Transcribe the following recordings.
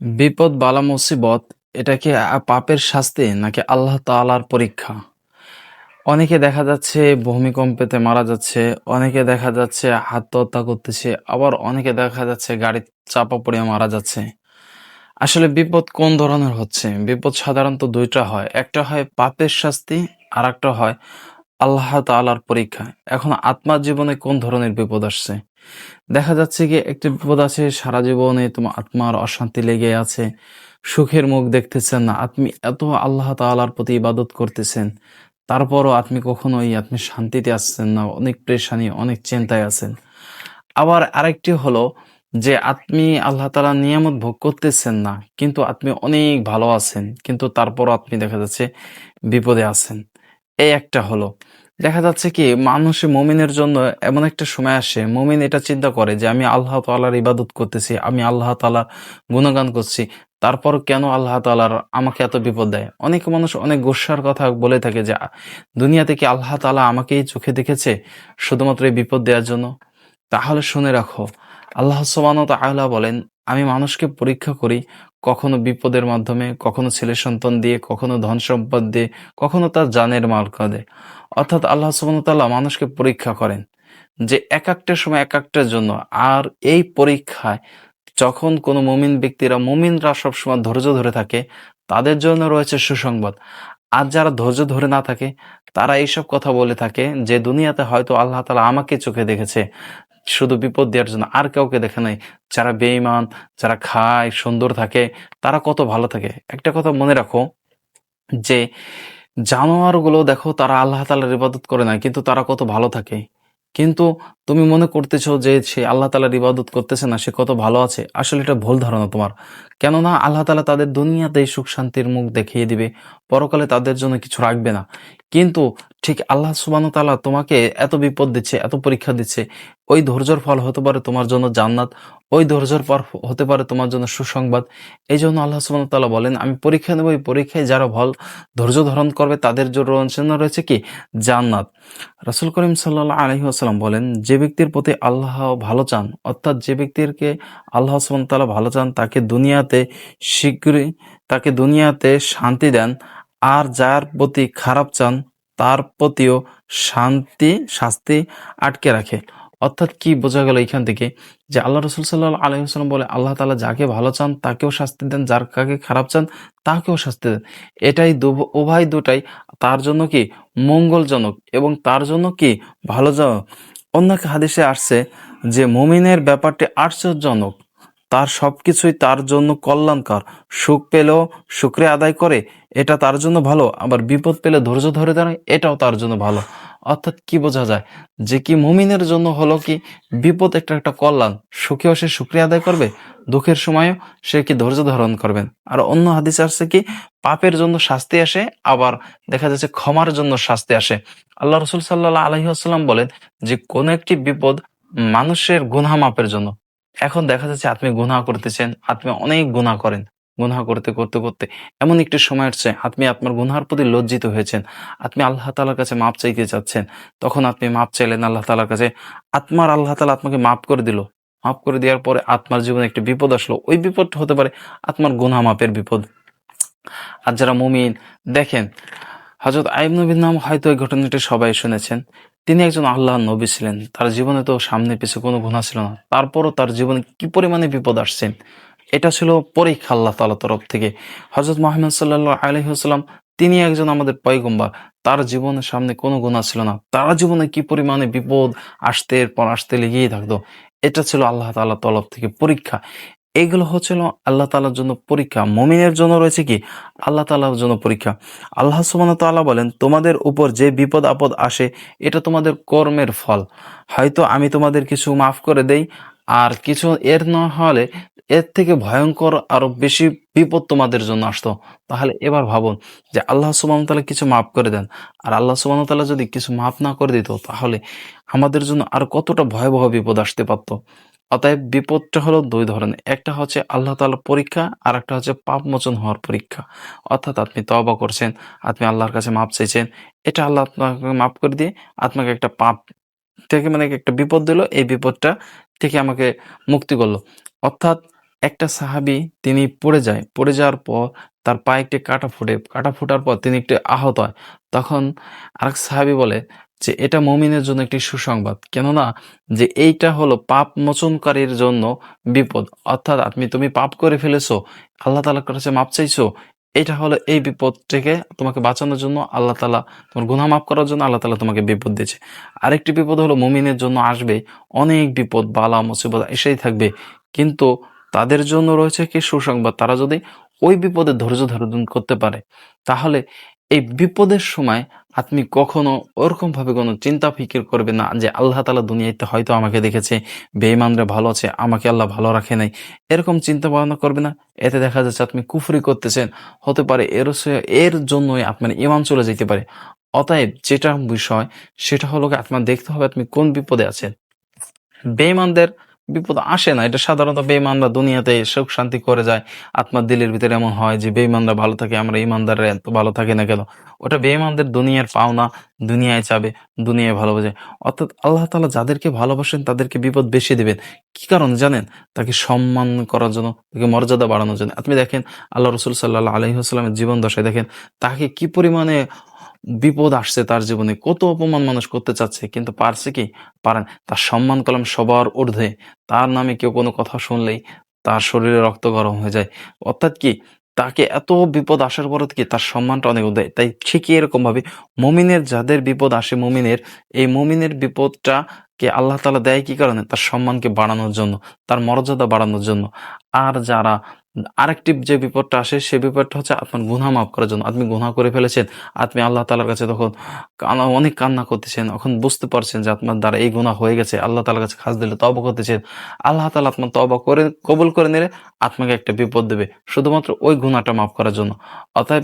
বিপদ বালা মুসিবত এটা কি পাপের শাস্তি নাকি আল্লাহ তাআলার পরীক্ষা? অনেকে দেখা যাচ্ছে ভূমিকম্পেতে মারা যাচ্ছে, অনেকে দেখা যাচ্ছে আত্মহত্যা করতেছে, আবার অনেকে দেখা যাচ্ছে গাড়ির চাপা পড়ে মারা যাচ্ছে। আসলে বিপদ কোন ধরনের হচ্ছে? বিপদ সাধারণত দুইটা হয়। একটা হয় পাপের শাস্তি, আর একটা হয় আল্লাহ তাআলার পরীক্ষা। এখন আপনার জীবনে কোন ধরনের বিপদ আসছে? দেখা যাচ্ছে কি একটা বিপদ আছে, সারা জীবনে তোমার আত্মার অশান্তি লেগে আছে, সুখের মুখ দেখতেছেন না, আপনি এত আল্লাহ তাআলার প্রতি ইবাদত করতেছেন, তারপরও আপনি শান্তিতে আসছেন না, অনেক পেরেশানি, অনেক চিন্তায় আছেন। আবার আরেকটি হলো যে আপনি আল্লাহ তাআলার নিয়ামত ভোগ করতেছেন না, কিন্তু আপনি অনেক ভালো আছেন, কিন্তু তারপরও আপনি দেখা যাচ্ছে বিপদে আছেন। এই একটা হলো। দেখা যাচ্ছে কি মুমিনের জন্য এমন একটা সময় আসে, মুমিন এটা চিন্তা করে যে আমি আল্লাহ তাআলার ইবাদত করতেছি, আমি আল্লাহ তাআলার গুণগান করছি, তারপর কেন আল্লাহ তাআলার আমাকে এত বিপদ দেয়? অনেক মানুষ অনেক গোস্সার কথা বলে থাকে যে দুনিয়াতে কি আল্লাহ তাআলা আমাকেই চোখে দেখেছে শুধুমাত্র এই বিপদ দেওয়ার জন্য? তাহলে শুনে রাখো, আল্লাহ সুবহানাহু ওয়া তাআলা বলেন, আমি মানুষকে পরীক্ষা করি, কখনো বিপদের মাধ্যমে, কখনো ছেলে সন্তান দিয়ে, কখনো ধন সম্পদ দিয়ে, কখনো তার জানের মাল দিয়ে। অর্থাৎ আল্লাহ সুবহানাহু ওয়া তাআলা মানুষকে পরীক্ষা করেন যে এক একটা সময় এক একটার জন্য। আর এই পরীক্ষায় যখন কোনো মুমিনরা সবসময় ধৈর্য ধরে থাকে, তাদের জন্য রয়েছে সুসংবাদ। আর যারা ধৈর্য ধরে না থাকে, তারা এইসব কথা বলে থাকে যে দুনিয়াতে হয়তো আল্লাহ তাআলা আমাকে চোখে দেখেছে শুধু বিপদ দেওয়ার জন্য, আর কাউকে দেখে নাই। যারা বেঈমান, যারা খায়, সুন্দর থাকে, তারা কত ভালো থাকে। একটা কথা মনে রাখো যে জানোয়ারগুলো দেখো, তারা আল্লাহ তাআলার ইবাদত করে না, কিন্তু তারা কত ভালো থাকে। কিন্তু তুমি মনে করতেছো যে সে আল্লাহ তাআলার ইবাদত করতেছে না, সে কত ভালো আছে। আসলে এটা ভুল ধারণা তোমার। কেননা আল্লাহ তাআলা তাদের দুনিয়াতেই সুখ শান্তির মুখ দেখিয়ে দিবে, পরকালে তাদের জন্য কিছু রাখবে না। কিন্তু ঠিক আল্লাহ সুবহানাহু ওয়া তাআলা তোমাকে এত বিপদ দিচ্ছে, এত পরীক্ষা দিচ্ছে, ওই ধৈর্যের ফল হতে পারে তোমার জন্য জান্নাত, ওই ধৈর্যের পর হতে পারে তোমার জন্য সুসংবাদ। এই জন্য আল্লাহ সুবহানাহু ওয়া তাআলা বলেন, আমি পরীক্ষা নেব, এই পরীক্ষায় যারা ধৈর্য ধারণ করবে তাদের জন্য রয়েছে কি? জান্নাত। রাসূল করিম সাল্লাল্লাহু আলাইহি ওয়াসাল্লাম বলেন, যে ব্যক্তির প্রতি আল্লাহ ভালো চান, অর্থাৎ যে ব্যক্তিকে আল্লাহ সুবহানাহু ওয়া তাআলা ভালো চান, শীঘ্রই তাকে দুনিয়াতে শান্তি দেন। আর যার প্রতি খারাপ চান, তার প্রতিও শাস্তি আটকে রাখে। অর্থাৎ কি বোঝা গেল এখান থেকে? যে আল্লাহ রাসূল সাল্লাল্লাহু আলাইহি ওয়াসাল্লাম বলে, আল্লাহ তাআলা যাকে ভালো চান তাকেও শাস্তি দেন, কাকে খারাপ চান তাকেও শাস্তি দেন। উভয় দুটাই তার জন্য কি? মঙ্গলজনক, এবং তার জন্য কি? ভালোজনক। অন্য এক হাদিসে আসছে যে মুমিনের ব্যাপারটি আশ্চর্যজনক, তার সবকিছুই তার জন্য কল্যাণকর। সুখ পেলেও শুকরিয়া আদায় করে, এটা তার জন্য ভালো। আবার বিপদ পেলে ধৈর্য ধরে দাঁড়ায়, এটাও তার জন্য ভালো। অর্থাৎ কি বোঝা যায়? যে কি মুমিনের জন্য হলো কি? বিপদ একটা একটা কল্যাণ। সুখেও সে শুকরিয়া আদায় করবে, দুঃখের সময়ও সে কি ধৈর্য ধারণ করবেন। আর অন্য হাদিসে আসছে কি? পাপের জন্য শাস্তি আসে, আবার দেখা যাচ্ছে ক্ষমার জন্য শাস্তি আসে। আল্লাহ রসুল সাল্লাল্লাহু আলাইহি ওয়াসাল্লাম বলেন যে কোন একটি বিপদ মানুষের গুনাহ মাপের জন্য। এখন দেখা যাচ্ছে আপনি গুনাহ করতেছেন, আপনি অনেক গুনাহ করেন। গুনাহ করতে করতে করতে এমন একটি সময় আসছে, আপনি আপনার গুনাহার প্রতি লজ্জিত হয়েছেন, আপনি আল্লাহ তাআলার কাছে মাপ চাইতে চাচ্ছেন। তখন আপনি মাপ চাইলেন আল্লাহ তাআলার কাছে, আল্লাহ তাআলা আপনাকে মাফ করে দিল। মাফ করে দেওয়ার পরে আপনার জীবনে একটি বিপদ আসলো, ওই বিপদটা হতে পারে আপনার গুনাহ মাপের বিপদ। আর যারা মুমিন, দেখেন, হযরত আইয়ুব নবীর নাম হয়তো এই ঘটনাটি সবাই শুনেছেন। তিনি একজন আল্লাহর নবী ছিলেন। তার জীবনে তো সামনে পিছে কোনো গুনাহ ছিল না। তারপরও তার জীবনে কি পরিমাণে বিপদ আসছে। এটা ছিল পরীক্ষা আল্লাহ তাআলার তরফ থেকে। হযরত মুহাম্মদ সাল্লাল্লাহু আলাইহি ওয়াসাল্লাম, তিনি একজন আমাদের পয়গম্বর। তার জীবনের সামনে কোনো গুনাহ ছিল না। তার জীবনে কি পরিমাণে বিপদ আসতে পর আসতে লেগেই থাকতো। এটা ছিল আল্লাহ তাআলার তরফ থেকে পরীক্ষা। এগুলো হচ্ছিল আল্লাহ তাআলার জন্য পরীক্ষা। মুমিনের জন্য রয়েছে কি? আল্লাহ তাআলার জন্য পরীক্ষা। আল্লাহ সুবহানাহু ওয়া তাআলা বলেন, তোমাদের উপর যে বিপদ আপদ আসে, এটা তোমাদের কর্মের ফল। হয়তো আমি তোমাদের কিছু মাফ করে দেই, আর কিছু এর না হলে এর থেকে ভয়ঙ্কর আরো বেশি বিপদ তোমাদের জন্য আসতো। তাহলে এবার ভাবুন যে আল্লাহ সুবহানাহু ওয়া তাআলা কিছু মাফ করে দেন, আর আল্লাহ সুবহানাহু ওয়া তাআলা যদি কিছু মাফ না করে দিত, তাহলে আমাদের জন্য আর কতটা ভয়াবহ বিপদ আসতে পারত। অতএব বিপদটা হলো দুই ধরনের। একটা হচ্ছে আল্লাহ তাআলার পরীক্ষা, আর একটা হচ্ছে পাপ মোচন হওয়ার পরীক্ষা। অর্থাৎ আপনি তওবা করছেন, আপনি আল্লাহর কাছে মাপ চাইছেন, এটা আল্লাহ আপনাকে মাফ করে দিয়ে আপনাকে একটা পাপ থেকে, মানে একটা বিপদ দিল, এই বিপদটা থেকে আমাকে মুক্তি করলো। অর্থাৎ একটা সাহাবী তিনি পড়ে যায়। পড়ে যাওয়ার পর তার পায়ে একটি কাঁটা ফোটে। কাঁটা ফোটার পর তিনি একটু আহত হয়। তখন আরেক সাহাবী বলে যে, "এটা মুমিনের জন্য একটি সুসংবাদ।" কেননা যে এইটা হলো পাপ মোচনকারীর জন্য বিপদ। অর্থাৎ তুমি পাপ করে ফেলেছো, আল্লাহ তাআলার কাছে মাপ চাইছো। এটা হলো এই বিপদ থেকে তোমাকে বাঁচানোর জন্য আল্লাহ তাআলা তোমার গুনাহ মাফ করার জন্য আল্লাহ তাআলা তোমাকে বিপদ দিয়েছে। আরেকটি বিপদ হলো মুমিনের জন্য আসবে অনেক বিপদ, বালা, মুসিবত এসেই থাকবে। কিন্তু তাদের জন্য রয়েছে কি সুসংবাদ। তারা যদি ওই বিপদে ধৈর্য ধারণ করতে পারে, তাহলে এই বিপদের সময় আপনি কখনো ওরকমভাবে কোনো চিন্তা ফিকির করবেন না যে আল্লাহ তাআলা দুনিয়াতে হয়তো আমাকে দেখেছে, বেঈমানরা ভালো আছে, আমাকে আল্লাহ ভালো রাখে নাই। এরকম চিন্তা ভাবনা করবে না। এতে দেখা যাচ্ছে আপনি কুফরি করতেছেন। হতে পারে এর জন্যই আপনার ঈমান চলে যেতে পারে। অতএব যেটা বিষয় সেটা হলো গিয়ে আপনার দেখতে হবে আপনি কোন বিপদে আছেন। বেঈমানদের বিপদ আসে না। এটা সাধারণত বেঈমানরা দুনিয়াতে সুখ শান্তি করে যায়। আপনার দিলের ভিতরে এমন হয় যে বেঈমানরা ভালো থাকে, আমরা ঈমানদাররা এত ভালো থাকি না কেন? ওটা বেঈমানদের দুনিয়ার পাওনা, দুনিয়ায় চাবে, দুনিয়ায় ভালোবাসে। অর্থাৎ আল্লাহ তাআলা যাদেরকে ভালোবাসেন তাদেরকে বিপদ বেশি দিবেন। কি কারণে জানেন? তাকে সম্মান করার জন্য, তাকে মর্যাদা বাড়ানোর জন্য। আপনি দেখেন আল্লাহ রাসূল সাল্লাল্লাহু আলাইহি ওয়াসাল্লামের জীবন দশায় দেখেন তাকে কি পরিমাণে বিপদ আসছে তার জীবনে, কত অপমান মানুষ করতে চাচ্ছে কিন্তু পারছে কি? পারেন। তার সম্মান কলম সবার ঊর্ধ্বে। তার নামে কেউ কোনো কথা শুনলেই তার শরীরে রক্ত গরম হয়ে যায়। অর্থাৎ কি? তাকে এত বিপদ আসার পরও কি তার সম্মানটা অনেক দেয়। তাই ঠিকই এরকমভাবে মুমিনের যাদের বিপদ আসে এই মুমিনের বিপদটাকে আল্লাহ তাআলা দেয় কি কারণে? তার সম্মানকে বাড়ানোর জন্য, তার মর্যাদা বাড়ানোর জন্য। আর যারা আরেকটি যে বিপদটা আসে সে বিপদটা হচ্ছে আপনার গুনাহ মাফ করার জন্য। আপনি গুনাহ করে ফেলেছেন, আপনি আল্লাহ তাআলার কাছে তখন অনেক কান্না করতেছেন। এখন বুঝতে পারছেন যে আপনার দ্বারা এই গুনাহ হয়ে গেছে। আল্লাহ তাআলার কাছে খাস দিলে তওবা করতেছেন। আল্লাহ তাআলা আপনার তওবা করে কবুল করে নিলে আপনাকে একটা বিপদ দেবে। শুধুমাত্র ওই গুনাহটা মাফ করার জন্য। অতএব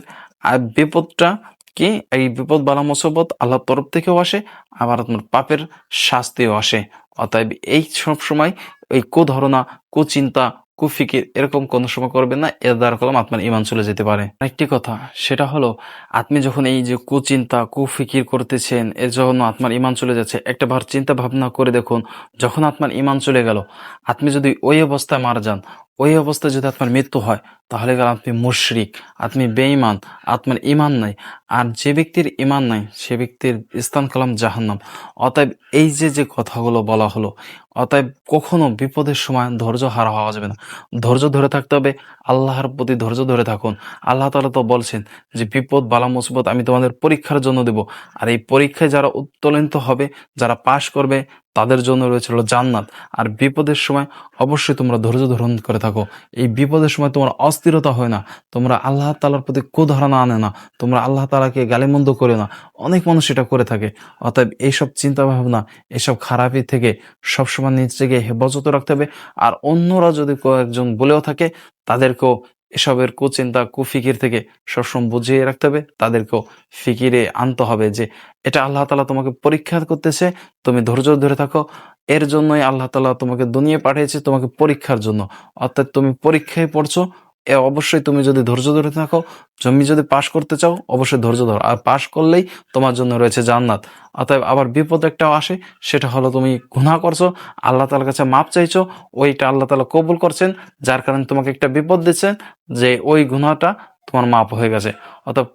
বিপদটা কি? এই বিপদ বালা মুসিবত আল্লাহর তরফ থেকেও আসে, আবার আপনার পাপের শাস্তিও আসে। অতএব এই সবসময় এই কুধারণা, কুচিন্তা, কুফিকির এরকম কোনো সময় করবেন না। এর দ্বারা কলম আপনার ঈমান চলে যেতে পারে। আরেকটি কথা সেটা হলো আপনি যখন এই যে কুচিন্তা, কুফিকির করতেছেন এর জন্য আপনার ঈমান চলে যাচ্ছে। একটাবার চিন্তা ভাবনা করে দেখুন, যখন আপনার ঈমান চলে গেল, আপনি যদি ওই অবস্থায় মারা যান, ওই অবস্থায় যদি আপনার মৃত্যু হয়, তাহলে গেল আপনি মুশরিক, আপনি বেঈমান, আপনার ঈমান নাই। আর যে ব্যক্তির ঈমান নাই সে ব্যক্তির স্থান কলম জাহান্নাম। অতএব এই যে কথাগুলো বলা হলো, অতএব কখনো বিপদের সময় ধৈর্য হারা হওয়া যাবে না। ধৈর্য ধরে থাকতে হবে। আল্লাহর প্রতি ধৈর্য ধরে থাকুন। আল্লাহ তাআলা তো বলছেন যে বিপদ বালা মুসিবত আমি তোমাদের পরীক্ষার জন্য দেব। আর এই পরীক্ষায় যারা উত্তোলিত হবে, যারা পাশ করবে তাদের জন্য রয়েছে হলো জান্নাত। আর বিপদের সময় অবশ্যই তোমরা ধৈর্য ধারণ করে থাকো। এই বিপদের সময় তোমার অস্থিরতা হয় না। তোমরা আল্লাহ তাআলার প্রতি কুধারণা আনে না। তোমরা আল্লাহ তাআলাকে গালিমন্দ করে না। অনেক মানুষ এটা করে থাকে। অতএব এইসব চিন্তা ভাবনা, এসব খারাপি থেকে সবসময় নিজেকে হেফাজতে রাখতে হবে। আর অন্যরা যদি কয়েকজন বলেও থাকে তাদেরকেও এসবের কুচিন্তা, কুফিকির থেকে সবসময় বুঝিয়ে রাখতে হবে। তাদেরকেও ফিকিরে আনতে হবে যে এটা আল্লাহ তাআলা তোমাকে পরীক্ষা করতেছে, তুমি ধৈর্য ধরে থাকো। এর জন্যই আল্লাহ তাআলা তোমাকে দুনিয়ায় পাঠিয়েছে তোমাকে পরীক্ষার জন্য। অর্থাৎ তুমি পরীক্ষায় পড়ছো, অবশ্যই তুমি যদি ধৈর্য ধরে থাকো, তুমি যদি পাশ করতে চাও অবশ্যই ধৈর্য ধরো। আর পাশ করলেই তোমার জন্য রয়েছে জান্নাত। অতএব আবার বিপদ একটাও আসে, সেটা হলো তুমি গুনাহ করছো, আল্লাহ তাআলার কাছে মাপ চাইছো, ওইটা আল্লাহ তাআলা কবুল করছেন, যার কারণে তোমাকে একটা বিপদ দিচ্ছেন যে ওই গুনাহটা তোমার মাপ হয়ে গেছে। অর্থাৎ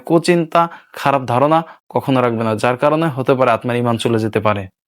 কুচিন্তা, খারাপ ধারণা কখনো রাখবে না, যার কারণে হতে পারে আপনার ঈমান চলে যেতে পারে।